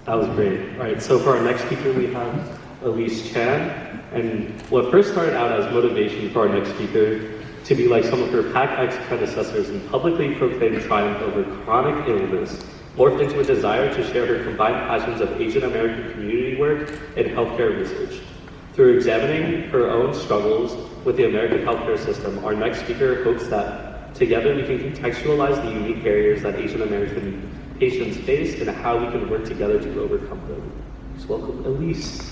That was great. All right, so for our next speaker, we have Elise Chan. And what first started out as motivation for our next speaker to be like some of her PAACx predecessors and publicly proclaim triumph over chronic illness morphed into a desire to share her combined passions of Asian American community work and healthcare research. Through examining her own struggles with the American healthcare system, our next speaker hopes that together we can contextualize the unique barriers that Asian American patients face and how we can work together to overcome them. Please welcome Elise.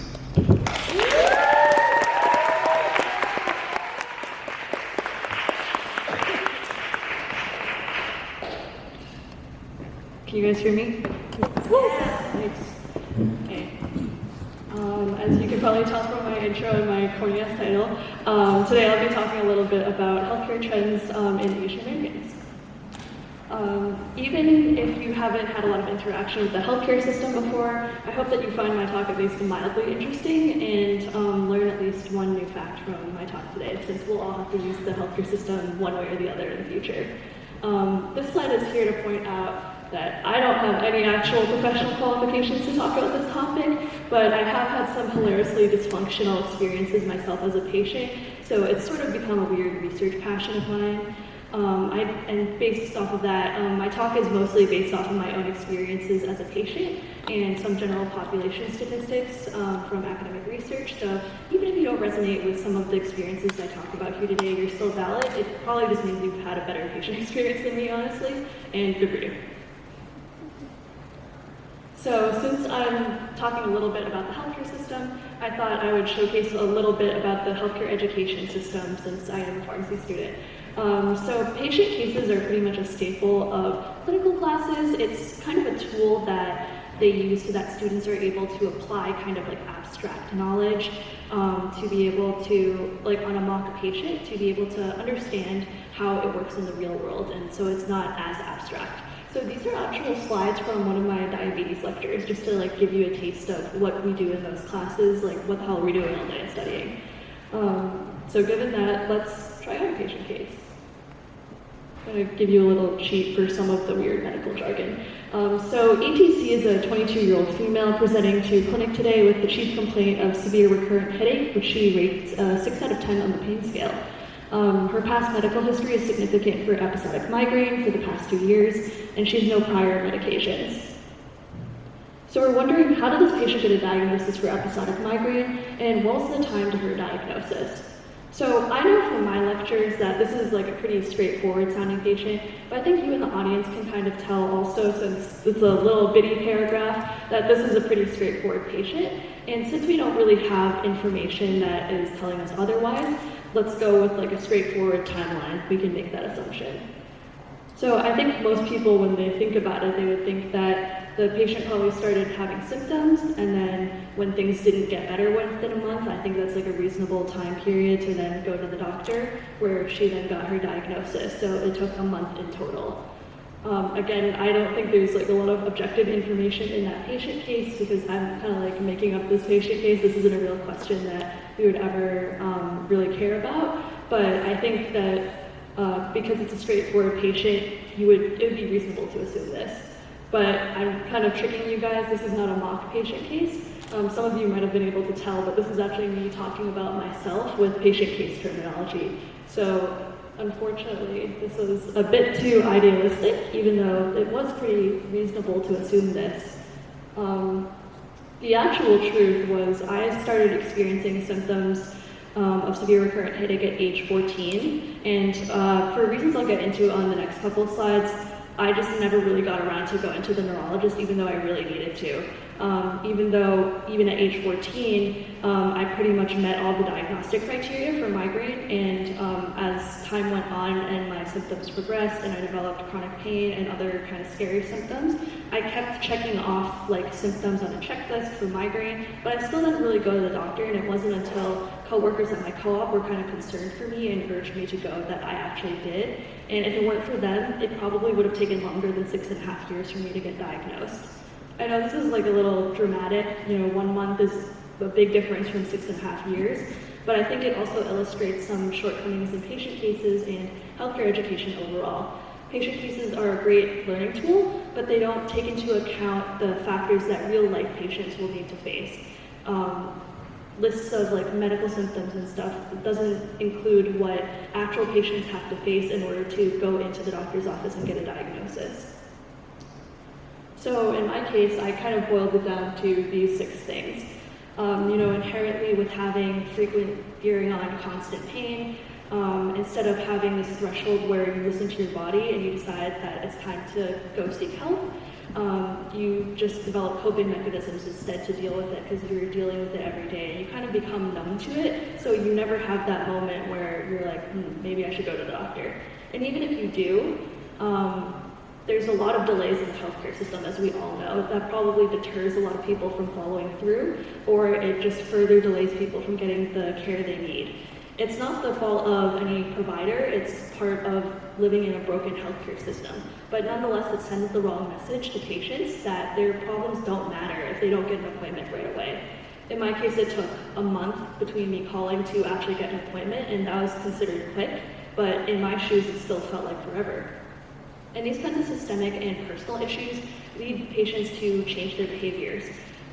Can you guys hear me? Yeah. Thanks. Okay. As you can probably tell from my intro and my corny ass title, today I'll be talking a little bit about healthcare trends in Asian Americans. Even if you haven't had a lot of interaction with the healthcare system before, I hope that you find my talk at least mildly interesting and learn at least one new fact from my talk today, since we'll all have to use the healthcare system one way or the other in the future. This slide is here to point out that I don't have any actual professional qualifications to talk about this topic, but I have had some hilariously dysfunctional experiences myself as a patient, so it's sort of become a weird research passion of mine. And based off of that, my talk is mostly based off of my own experiences as a patient and some general population statistics from academic research. So even if you don't resonate with some of the experiences I talk about here today, you're still valid. It probably just means you've had a better patient experience than me, honestly, and good for you. So since I'm talking a little bit about the healthcare system, I thought I would showcase a little bit about the healthcare education system since I am a pharmacy student. So patient cases are pretty much a staple of clinical classes. It's kind of a tool that they use so that students are able to apply kind of like abstract knowledge to be able to, like on a mock patient, to be able to understand how it works in the real world, and so it's not as abstract. So these are actual slides from one of my diabetes lectures, just to like give you a taste of what we do in those classes, like what the hell are we doing all day studying. So given that, let's try out a patient case. I'm going to give you a little cheat for some of the weird medical jargon. So ATC is a 22-year-old female presenting to clinic today with the chief complaint of severe recurrent headache, which she rates 6 out of 10 on the pain scale. Her past medical history is significant for episodic migraine for the past 2 years, and she has no prior medications. So we're wondering, how did this patient get a diagnosis for episodic migraine, and what was the time to her diagnosis? So I know from my lectures that this is like a pretty straightforward sounding patient, but I think you in the audience can kind of tell also, since it's a little bitty paragraph, that this is a pretty straightforward patient. And since we don't really have information that is telling us otherwise, let's go with like a straightforward timeline. We can make that assumption. So I think most people, when they think about it, they would think that the patient probably started having symptoms, and then when things didn't get better within a month, I think that's like a reasonable time period to then go to the doctor, where she then got her diagnosis. So it took a month in total. Again, I don't think there's like a lot of objective information in that patient case, because I'm kind of like making up this patient case. This isn't a real question that we would ever really care about. But I think that because it's a straightforward patient, it would be reasonable to assume this. But I'm kind of tricking you guys. This is not a mock patient case. Some of you might have been able to tell, but this is actually me talking about myself with patient case terminology. So unfortunately, this was a bit too idealistic, even though it was pretty reasonable to assume this. The actual truth was I started experiencing symptoms of severe recurrent headache at age 14, and for reasons I'll get into on the next couple of slides, I just never really got around to going to the neurologist, even though I really needed to. Even at age 14, I pretty much met all the diagnostic criteria for migraine, and as time went on and my symptoms progressed and I developed chronic pain and other kind of scary symptoms, I kept checking off like symptoms on a checklist for migraine, but I still didn't really go to the doctor, and it wasn't until coworkers at my co-op were kind of concerned for me and urged me to go that I actually did. And if it weren't for them, it probably would have taken longer than 6.5 years for me to get diagnosed. I know this is like a little dramatic, 1 month is a big difference from 6.5 years, but I think it also illustrates some shortcomings in patient cases and healthcare education overall. Patient cases are a great learning tool, but they don't take into account the factors that real-life patients will need to face. Lists of like medical symptoms and stuff doesn't include what actual patients have to face in order to go into the doctor's office and get a diagnosis. So in my case, I kind of boiled it down to these 6 things. Inherently with having frequent gearing on constant pain, instead of having this threshold where you listen to your body and you decide that it's time to go seek help, you just develop coping mechanisms instead to deal with it because you're dealing with it every day and you kind of become numb to it, so you never have that moment where you're like, maybe I should go to the doctor. And even if you do, there's a lot of delays in the healthcare system, as we all know. That probably deters a lot of people from following through, or it just further delays people from getting the care they need. It's not the fault of any provider, it's part of living in a broken healthcare system. But nonetheless, it sends the wrong message to patients that their problems don't matter if they don't get an appointment right away. In my case, it took a month between me calling to actually get an appointment, and that was considered quick, but in my shoes, it still felt like forever. And these kinds of systemic and personal issues lead patients to change their behaviors.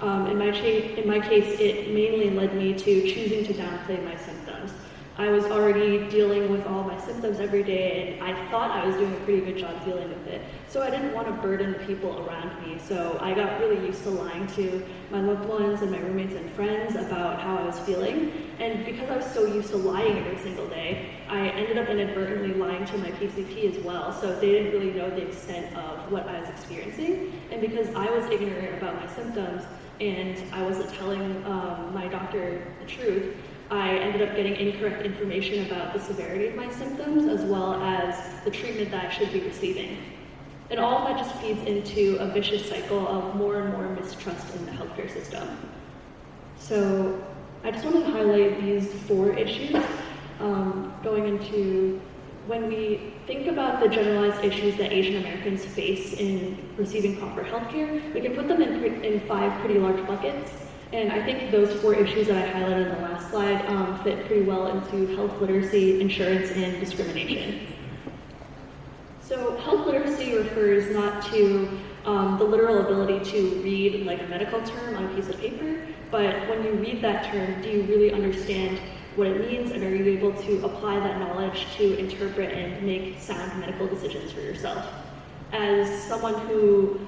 In my case, it mainly led me to choosing to downplay my symptoms. I was already dealing with all my symptoms every day, and I thought I was doing a pretty good job dealing with it. So I didn't want to burden the people around me, so I got really used to lying to my loved ones and my roommates and friends about how I was feeling. And because I was so used to lying every single day, I ended up inadvertently lying to my PCP as well, so they didn't really know the extent of what I was experiencing. And because I was ignorant about my symptoms and I wasn't telling my doctor the truth, I ended up getting incorrect information about the severity of my symptoms as well as the treatment that I should be receiving. And all of that just feeds into a vicious cycle of more and more mistrust in the healthcare system. So I just wanted to highlight these 4 issues going into when we think about the generalized issues that Asian Americans face in receiving proper healthcare. We can put them in 5 pretty large buckets. And I think those 4 issues that I highlighted in the last slide fit pretty well into health literacy, insurance, and discrimination. So health literacy refers not to the literal ability to read like a medical term on a piece of paper, but when you read that term, do you really understand what it means, and are you able to apply that knowledge to interpret and make sound medical decisions for yourself? As someone who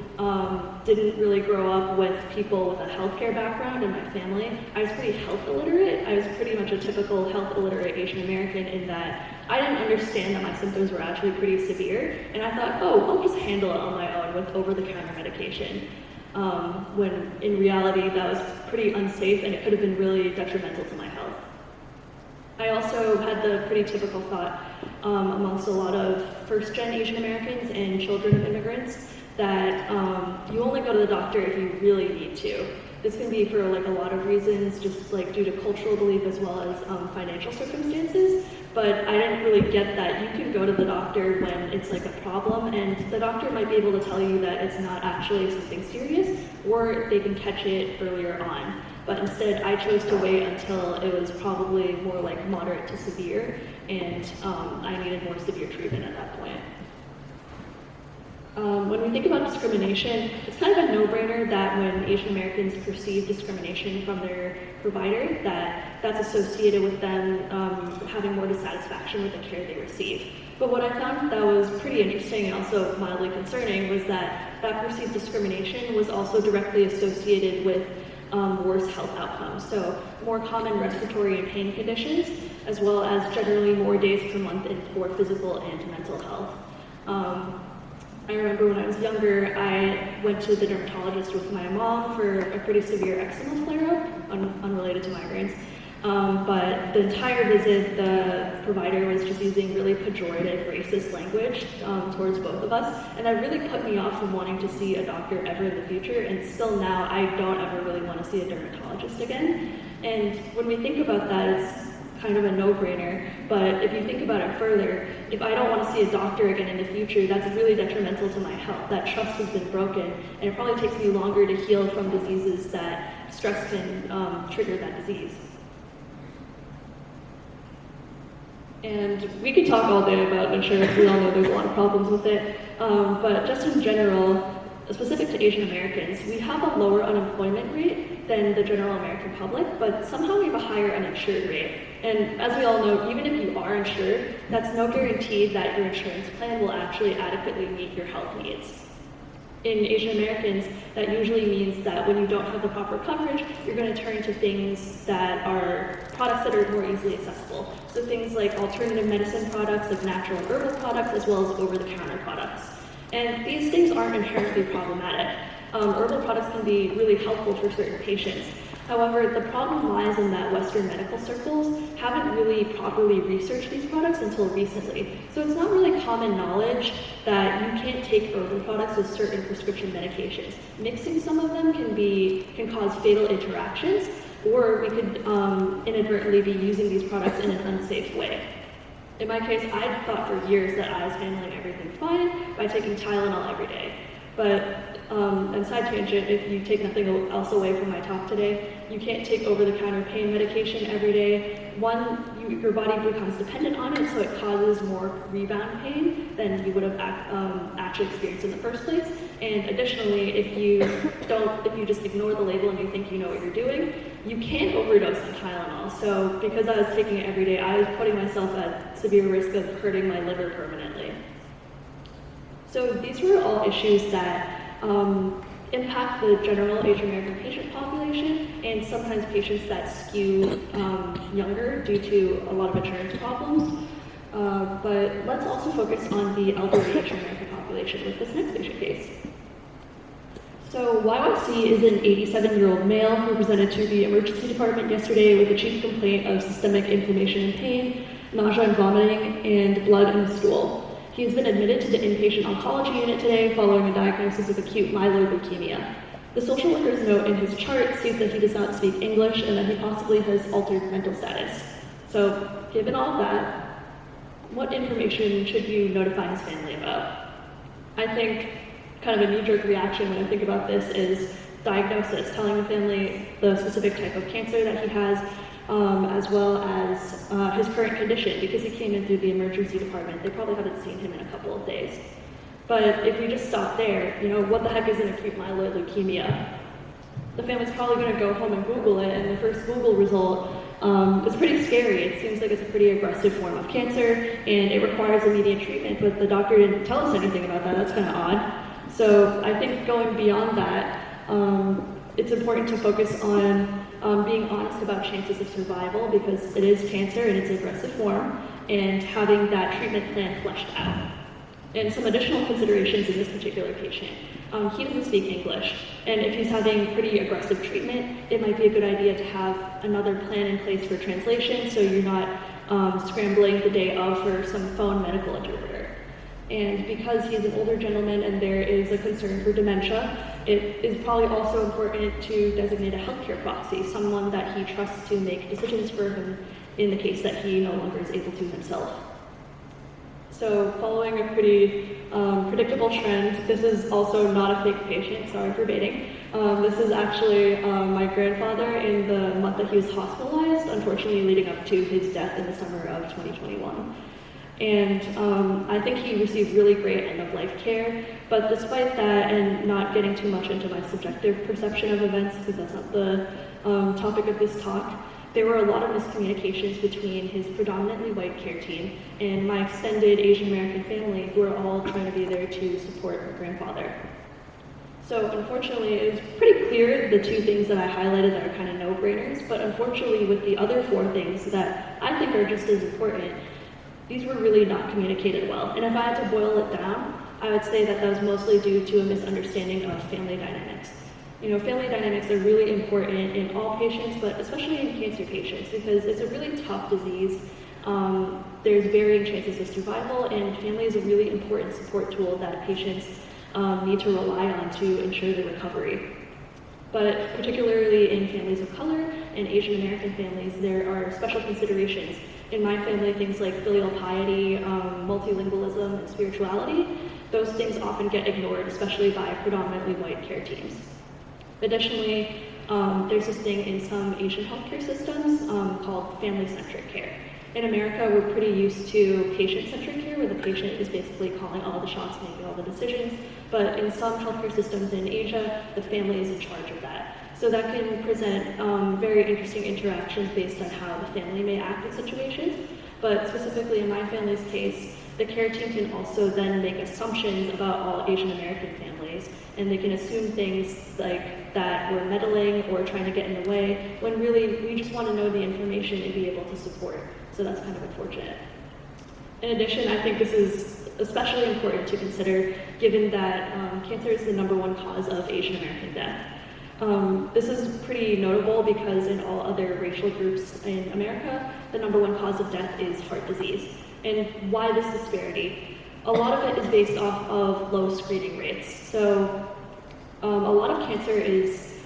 didn't really grow up with people with a healthcare background in my family, I was pretty health illiterate. I was pretty much a typical health illiterate Asian American in that I didn't understand that my symptoms were actually pretty severe, and I thought, oh, I'll just handle it on my own with over-the-counter medication. When in reality, that was pretty unsafe and it could have been really detrimental to my health. I also had the pretty typical thought amongst a lot of first-gen Asian Americans and children of immigrants that you only go to the doctor if you really need to. This can be for like a lot of reasons, just like due to cultural belief as well as financial circumstances. But I didn't really get that you can go to the doctor when it's like a problem, and the doctor might be able to tell you that it's not actually something serious, or they can catch it earlier on. But instead, I chose to wait until it was probably more like moderate to severe, and I needed more severe treatment at that point. When we think about discrimination, it's kind of a no-brainer that when Asian Americans perceive discrimination from their provider, that's associated with them having more dissatisfaction with the care they receive. But what I found that was pretty interesting and also mildly concerning was that perceived discrimination was also directly associated with worse health outcomes. So more common respiratory and pain conditions, as well as generally more days per month in poor physical and mental health. I remember when I was younger, I went to the dermatologist with my mom for a pretty severe eczema flare-up, unrelated to migraines. But the entire visit, the provider was just using really pejorative, racist language towards both of us, and that really put me off from wanting to see a doctor ever in the future, and still now I don't ever really want to see a dermatologist again. And when we think about that, it's kind of a no-brainer, but if you think about it further, if I don't want to see a doctor again in the future, that's really detrimental to my health. That trust has been broken, and it probably takes me longer to heal from diseases that stress can trigger that disease. And we could talk all day about insurance. We all know there's a lot of problems with it. But just in general, specific to Asian Americans, we have a lower unemployment rate than the general American public, but somehow we have a higher uninsured rate. And as we all know, even if you are insured, that's no guarantee that your insurance plan will actually adequately meet your health needs. In Asian Americans, that usually means that when you don't have the proper coverage, you're going to turn to things that are products that are more easily accessible. So things like alternative medicine products, like natural and herbal products, as well as over-the-counter products. And these things aren't inherently problematic. Herbal products can be really helpful for certain patients. However, the problem lies in that Western medical circles haven't really properly researched these products until recently. So it's not really common knowledge that you can't take herbal products with certain prescription medications. Mixing some of them can cause fatal interactions, or we could inadvertently be using these products in an unsafe way. In my case, I thought for years that I was handling everything fine by taking Tylenol every day. But, and side tangent, if you take nothing else away from my talk today, you can't take over-the-counter pain medication every day. One, your body becomes dependent on it, so it causes more rebound pain than you would have actually experienced in the first place. And additionally, if you just ignore the label and you think you know what you're doing, you can overdose on Tylenol. So because I was taking it every day, I was putting myself at severe risk of hurting my liver permanently. So these were all issues that impact the general Asian American patient population, and sometimes patients that skew younger due to a lot of insurance problems. But let's also focus on the elderly Asian American population with this next patient case. So YYC is an 87-year-old male who presented to the emergency department yesterday with a chief complaint of systemic inflammation and pain, nausea and vomiting, and blood in the stool. He has been admitted to the inpatient oncology unit today following a diagnosis of acute myeloid leukemia. The social worker's note in his chart states that he does not speak English and that he possibly has altered mental status. So, given all that, what information should you notify his family about? I think kind of a knee-jerk reaction when I think about this is diagnosis, telling the family the specific type of cancer that he has, as well as his current condition, because he came in through the emergency department. They probably haven't seen him in a couple of days. But if we just stop there, what the heck is an acute myeloid leukemia? The family's probably going to go home and Google it, and the first Google result is pretty scary. It seems like it's a pretty aggressive form of cancer, and it requires immediate treatment, but the doctor didn't tell us anything about that. That's kind of odd. So I think going beyond that, it's important to focus on being honest about chances of survival, because it is cancer in its aggressive form, and having that treatment plan fleshed out. And some additional considerations in this particular patient. He doesn't speak English, and if he's having pretty aggressive treatment, it might be a good idea to have another plan in place for translation, so you're not scrambling the day of for some phone medical interpreter. And because he's an older gentleman and there is a concern for dementia, it is probably also important to designate a healthcare proxy, someone that he trusts to make decisions for him in the case that he no longer is able to himself. So following a pretty predictable trend, this is also not a fake patient, sorry for baiting. This is actually my grandfather in the month that he was hospitalized, unfortunately leading up to his death in the summer of 2021. And I think he received really great end-of-life care, but despite that, and not getting too much into my subjective perception of events, because that's not the topic of this talk, there were a lot of miscommunications between his predominantly white care team and my extended Asian American family, who are all trying to be there to support my grandfather. So unfortunately, it was pretty clear the two things that I highlighted that are kind of no-brainers, but unfortunately with the other four things that I think are just as important, these were really not communicated well. And if I had to boil it down, I would say that was mostly due to a misunderstanding of family dynamics. Family dynamics are really important in all patients, but especially in cancer patients, because it's a really tough disease. There's varying chances of survival, and family is a really important support tool that patients need to rely on to ensure the recovery. But particularly in families of color and Asian American families, there are special considerations. In my family, things like filial piety, multilingualism, and spirituality, those things often get ignored, especially by predominantly white care teams. Additionally, there's this thing in some Asian healthcare systems called family-centric care. In America, we're pretty used to patient-centric care, where the patient is basically calling all the shots, making all the decisions. But in some healthcare systems in Asia, the family is in charge of that. So that can present very interesting interactions based on how the family may act in situations. But specifically in my family's case, the care team can also then make assumptions about all Asian American families, and they can assume things like that we're meddling or trying to get in the way, when really we just want to know the information and be able to support. So that's kind of unfortunate. In addition, I think this is especially important to consider given that cancer is the #1 cause of Asian American death. This is pretty notable because in all other racial groups in America, the #1 cause of death is heart disease. And why this disparity? A lot of it is based off of low screening rates. So a lot of cancer is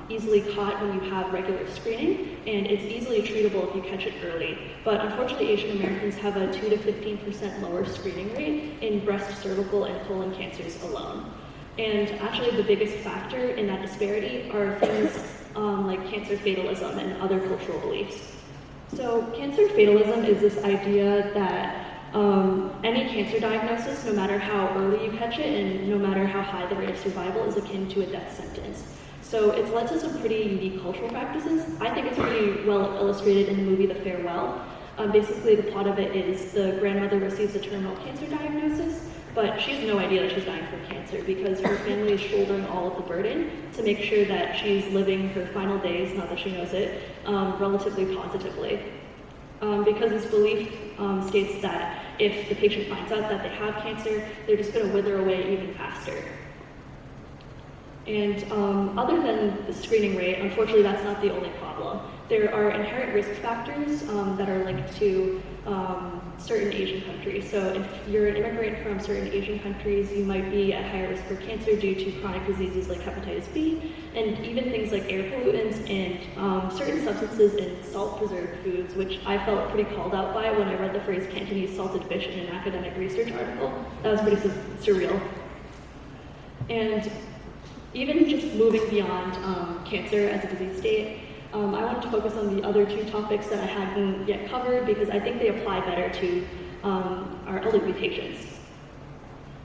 easily caught when you have regular screening, and it's easily treatable if you catch it early. But unfortunately, Asian Americans have a 2 to 15% lower screening rate in breast, cervical, and colon cancers alone. And actually the biggest factor in that disparity are things like cancer fatalism and other cultural beliefs. So cancer fatalism is this idea that any cancer diagnosis, no matter how early you catch it and no matter how high the rate of survival, is akin to a death sentence. So it's led to some pretty unique cultural practices. I think it's pretty well illustrated in the movie The Farewell. Basically the plot of it is the grandmother receives a terminal cancer diagnosis, but she has no idea that she's dying from cancer because her family is shouldering all of the burden to make sure that she's living her final days, not that she knows it, relatively positively. Because this belief states that if the patient finds out that they have cancer, they're just going to wither away even faster. And other than the screening rate, unfortunately that's not the only problem. There are inherent risk factors that are linked to certain Asian countries. So if you're an immigrant from certain Asian countries, you might be at higher risk for cancer due to chronic diseases like hepatitis B, and even things like air pollutants and certain substances in salt-preserved foods, which I felt pretty called out by when I read the phrase Cantonese salted fish in an academic research article. That was pretty surreal. And even just moving beyond cancer as a disease state, I wanted to focus on the other two topics that I hadn't yet covered because I think they apply better to our elderly patients.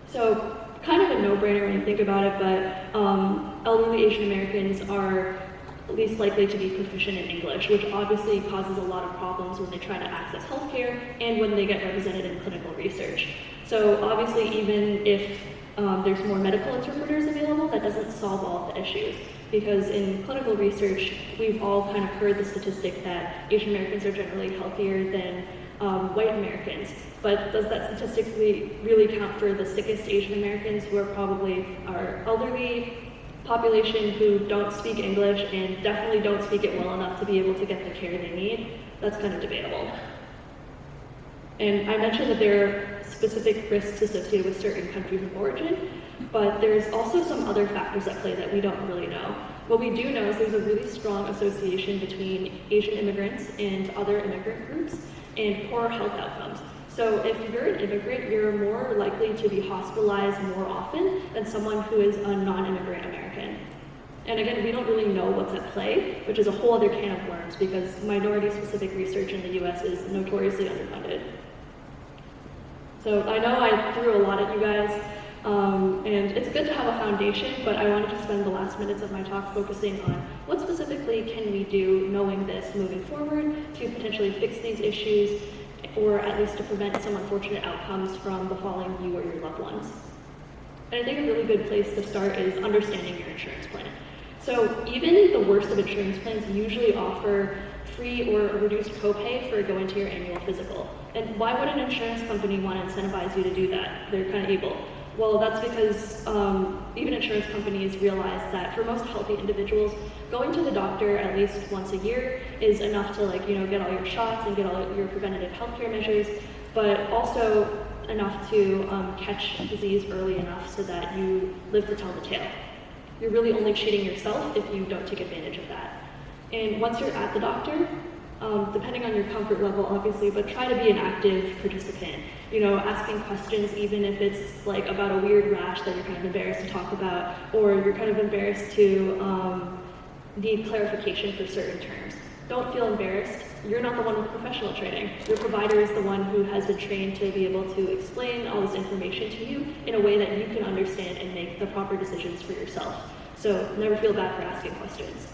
So kind of a no-brainer when you think about it, but elderly Asian Americans are least likely to be proficient in English, which obviously causes a lot of problems when they try to access healthcare and when they get represented in clinical research. So obviously even if there's more medical interpreters available, that doesn't solve all of the issues. Because in clinical research, we've all kind of heard the statistic that Asian Americans are generally healthier than white Americans. But does that statistically really count for the sickest Asian Americans who are probably our elderly population who don't speak English and definitely don't speak it well enough to be able to get the care they need? That's kind of debatable. And I mentioned that there are specific risks associated with certain countries of origin, but there's also some other factors at play that we don't really know. What we do know is there's a really strong association between Asian immigrants and other immigrant groups and poor health outcomes. So if you're an immigrant, you're more likely to be hospitalized more often than someone who is a non-immigrant American. And again, we don't really know what's at play, which is a whole other can of worms because minority-specific research in the US is notoriously underfunded. So I know I threw a lot at you guys, and it's good to have a foundation, but I wanted to spend the last minutes of my talk focusing on what specifically can we do knowing this moving forward to potentially fix these issues, or at least to prevent some unfortunate outcomes from befalling you or your loved ones. And I think a really good place to start is understanding your insurance plan. So even the worst of insurance plans usually offer free or a reduced copay for going to your annual physical. And why would an insurance company want to incentivize you to do that? They're kind of able. Well, that's because even insurance companies realize that for most healthy individuals, going to the doctor at least once a year is enough to get all your shots and get all your preventative healthcare measures, but also enough to catch disease early enough so that you live to tell the tale. You're really only cheating yourself if you don't take advantage of that. And once you're at the doctor, depending on your comfort level, obviously, but try to be an active participant. Asking questions, even if it's like about a weird rash that you're kind of embarrassed to talk about, or you're kind of embarrassed to need clarification for certain terms. Don't feel embarrassed. you're not the one with professional training. Your provider is the one who has been trained to be able to explain all this information to you in a way that you can understand and make the proper decisions for yourself. So never feel bad for asking questions.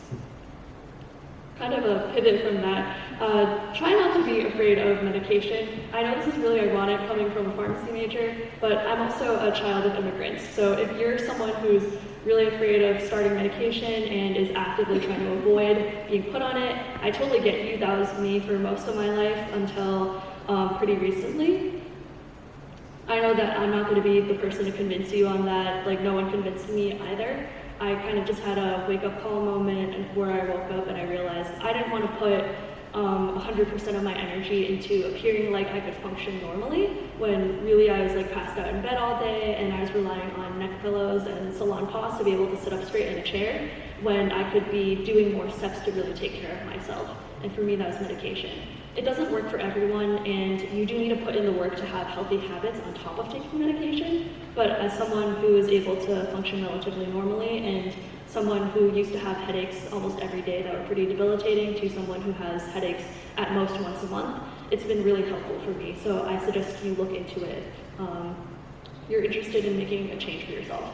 Kind of a pivot from that, try not to be afraid of medication. I know this is really ironic coming from a pharmacy major, but I'm also a child of immigrants. So if you're someone who's really afraid of starting medication and is actively trying to avoid being put on it, I totally get you. That was me for most of my life until pretty recently. I know that I'm not going to be the person to convince you on that. Like, no one convinced me either. I kind of just had a wake-up call moment where I woke up and I realized I didn't want to put 100% of my energy into appearing like I could function normally, when really I was like passed out in bed all day and I was relying on neck pillows and salon paws to be able to sit up straight in a chair, when I could be doing more steps to really take care of myself. And for me, that was medication. It doesn't work for everyone, and you do need to put in the work to have healthy habits on top of taking medication. But as someone who is able to function relatively normally, and someone who used to have headaches almost every day that were pretty debilitating, to someone who has headaches at most once a month, it's been really helpful for me. So I suggest you look into it if you're interested in making a change for yourself.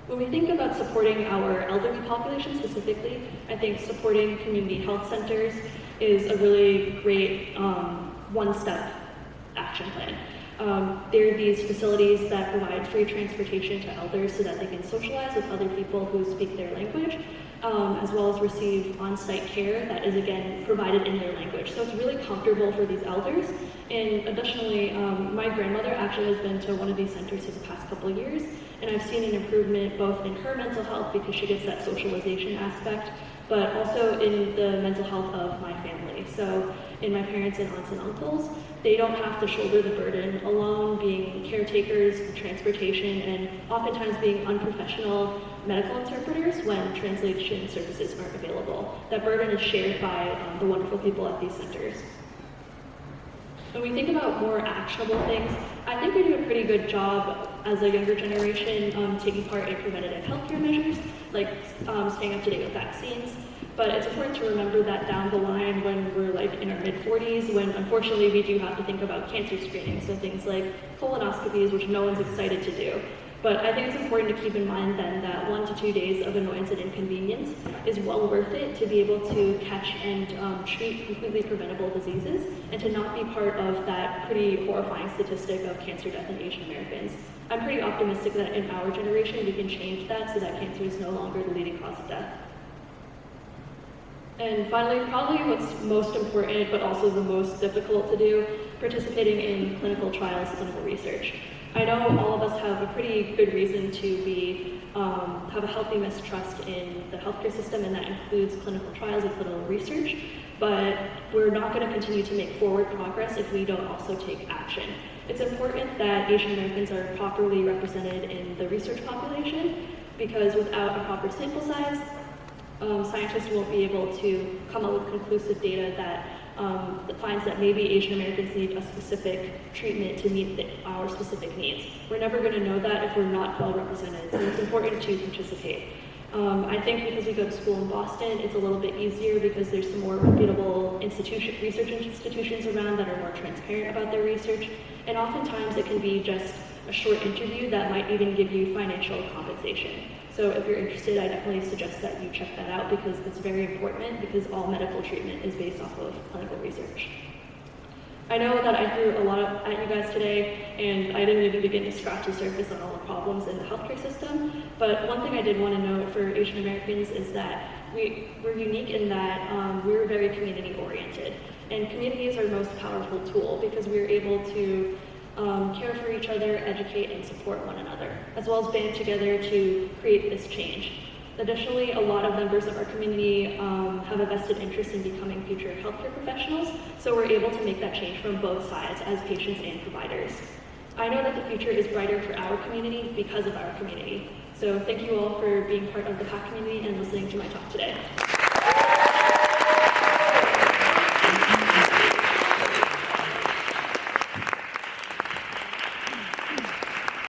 When we think about supporting our elderly population specifically, I think supporting community health centers is a really great one-step action plan. There are these facilities that provide free transportation to elders so that they can socialize with other people who speak their language, as well as receive on-site care that is, again, provided in their language. So it's really comfortable for these elders. And additionally, my grandmother actually has been to one of these centers for the past couple of years, and I've seen an improvement both in her mental health because she gets that socialization aspect, but also in the mental health of my family. So in my parents and aunts and uncles, they don't have to shoulder the burden alone, being caretakers for transportation and oftentimes being unprofessional medical interpreters when translation services aren't available. That burden is shared by the wonderful people at these centers. When we think about more actionable things, I think we do a pretty good job as a younger generation taking part in preventative healthcare measures, like staying up to date with vaccines. But it's important to remember that down the line when we're like in our mid-40s, when unfortunately we do have to think about cancer screening, so things like colonoscopies, which no one's excited to do. But I think it's important to keep in mind then that 1 to 2 days of annoyance and inconvenience is well worth it to be able to catch and treat completely preventable diseases and to not be part of that pretty horrifying statistic of cancer death in Asian Americans. I'm pretty optimistic that in our generation we can change that so that cancer is no longer the leading cause of death. And finally, probably what's most important but also the most difficult to do, participating in clinical trials, clinical research. I know all of us have a pretty good reason to be have a healthy mistrust in the healthcare system, and that includes clinical trials and clinical research, but we're not going to continue to make forward progress if we don't also take action. It's important that Asian Americans are properly represented in the research population, because without a proper sample size, scientists won't be able to come up with conclusive data that finds that maybe Asian Americans need a specific treatment to meet our specific needs. We're never going to know that if we're not well represented, so it's important to participate. I think because we go to school in Boston, it's a little bit easier because there's some more reputable research institutions around that are more transparent about their research, and oftentimes it can be just a short interview that might even give you financial compensation. So if you're interested, I definitely suggest that you check that out because it's very important, because all medical treatment is based off of clinical research. I know that I threw a lot at you guys today, and I didn't even begin to scratch the surface on all the problems in the healthcare system, but one thing I did want to note for Asian Americans is that we're unique in that we're very community-oriented, and community is our most powerful tool because we're able to care for each other, educate, and support one another, as well as band together to create this change. Additionally, a lot of members of our community have a vested interest in becoming future healthcare professionals, so we're able to make that change from both sides as patients and providers. I know that the future is brighter for our community because of our community. So thank you all for being part of the PAACx community and listening to my talk today.